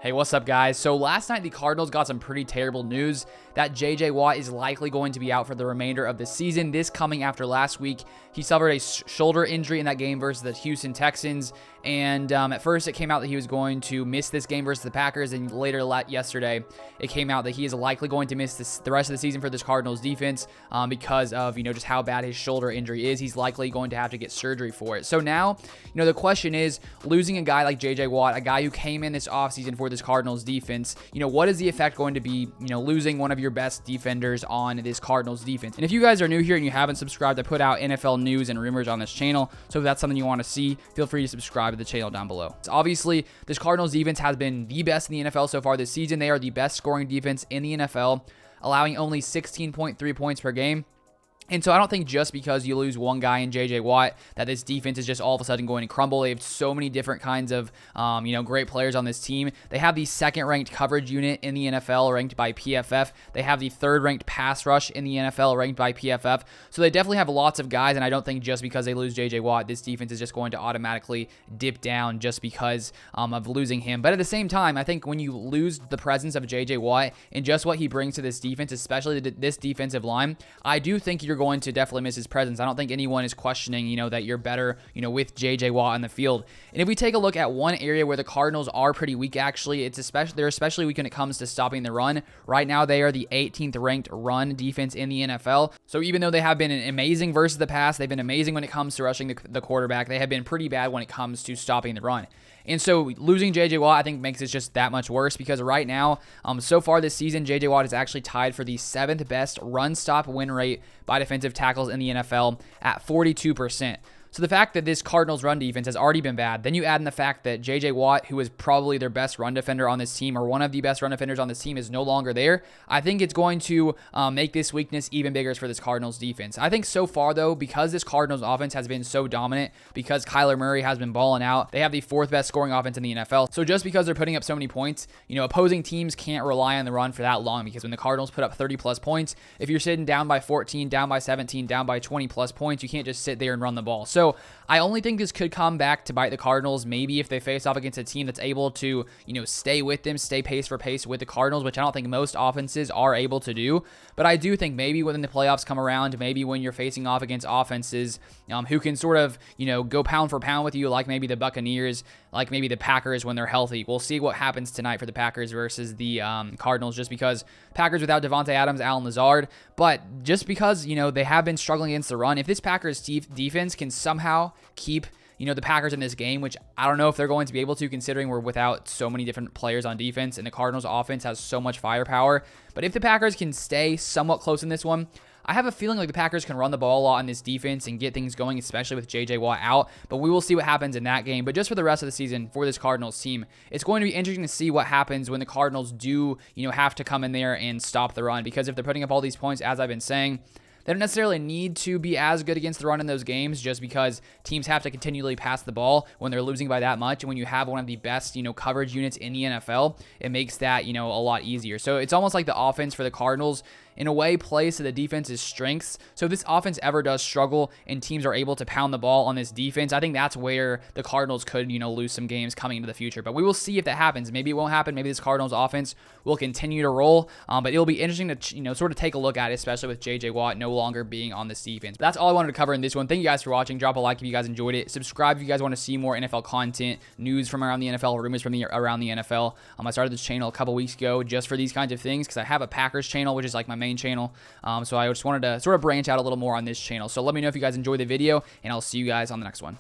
Hey, what's up, guys? So last night, the Cardinals got some pretty terrible news that J.J. Watt is likely going to be out for the remainder of the season. This coming after last week, he suffered a shoulder injury in that game versus the Houston Texans. And at first, it came out that he was going to miss this game versus the Packers. And later yesterday, it came out that he is likely going to miss the rest of the season for this Cardinals defense because of, just how bad his shoulder injury is. He's likely going to have to get surgery for it. So now, the question is, losing a guy like J.J. Watt, a guy who came in this offseason for this Cardinals defense, what is the effect going to be, losing one of your best defenders on this Cardinals defense? And if you guys are new here and you haven't subscribed, I put out NFL news and rumors on this channel. So if that's something you want to see, feel free to subscribe to the channel down below. So obviously, this Cardinals defense has been the best in the NFL so far this season. They are the best scoring defense in the NFL, allowing only 16.3 points per game. And so I don't think just because you lose one guy in J.J. Watt that this defense is just all of a sudden going to crumble. They have so many different kinds of, great players on this team. They have the second-ranked coverage unit in the NFL ranked by PFF. They have the third-ranked pass rush in the NFL ranked by PFF. So they definitely have lots of guys, and I don't think just because they lose J.J. Watt, this defense is just going to automatically dip down just because of losing him. But at the same time, I think when you lose the presence of J.J. Watt and just what he brings to this defense, especially this defensive line, I do think you're going to definitely miss his presence. I don't think anyone is questioning, that you're better, with J.J. Watt on the field. And if we take a look at one area where the Cardinals are pretty weak, actually, they're especially weak when it comes to stopping the run. Right now, they are the 18th ranked run defense in the NFL. So even though they have been amazing versus the pass, they've been amazing when it comes to rushing the quarterback, they have been pretty bad when it comes to stopping the run. And so losing J.J. Watt, I think, makes it just that much worse because right now, so far this season, J.J. Watt is actually tied for the 7th best run-stop win rate by defensive tackles in the NFL at 42%. So the fact that this Cardinals run defense has already been bad, then you add in the fact that J.J. Watt, who is probably their best run defender on this team, or one of the best run defenders on this team, is no longer there. I think it's going to make this weakness even bigger for this Cardinals defense. I think so far, though, because this Cardinals offense has been so dominant, because Kyler Murray has been balling out, they have the 4th best scoring offense in the NFL. So just because they're putting up so many points, opposing teams can't rely on the run for that long, because when the Cardinals put up 30-plus points, if you're sitting down by 14, down by 17, down by 20-plus points, you can't just sit there and run the ball. So I only think this could come back to bite the Cardinals, maybe if they face off against a team that's able to, stay with them, stay pace for pace with the Cardinals, which I don't think most offenses are able to do. But I do think maybe when the playoffs come around, maybe when you're facing off against offenses who can sort of, go pound for pound with you, like maybe the Buccaneers, like maybe the Packers when they're healthy. We'll see what happens tonight for the Packers versus the Cardinals, just because Packers without Devontae Adams, Allen Lazard, but just because, they have been struggling against the run. If this Packers defense can somehow keep the Packers in this game, which I don't know if they're going to be able to, considering we're without so many different players on defense and the Cardinals offense has so much firepower. But if the Packers can stay somewhat close in this one, I have a feeling like the Packers can run the ball a lot on this defense and get things going, especially with J.J. Watt out. But we will see what happens in that game. But just for the rest of the season for this Cardinals team, it's going to be interesting to see what happens when the Cardinals do, have to come in there and stop the run. Because if they're putting up all these points, as I've been saying, they don't necessarily need to be as good against the run in those games just because teams have to continually pass the ball when they're losing by that much. And when you have one of the best, coverage units in the NFL, it makes that, a lot easier. So it's almost like the offense for the Cardinals in a way plays to the defense's strengths. So if this offense ever does struggle and teams are able to pound the ball on this defense, I think that's where the Cardinals could, lose some games coming into the future. But we will see if that happens. Maybe it won't happen. Maybe this Cardinals offense will continue to roll. But it'll be interesting to, sort of take a look at it, especially with J.J. Watt no longer being on this defense. But that's all I wanted to cover in this one. Thank you guys for watching. Drop a like if you guys enjoyed it. Subscribe if you guys want to see more NFL content, news from around the NFL, rumors from around the NFL. I started this channel a couple weeks ago just for these kinds of things because I have a Packers channel, which is like my main channel. So I just wanted to sort of branch out a little more on this channel. So let me know if you guys enjoyed the video, and I'll see you guys on the next one.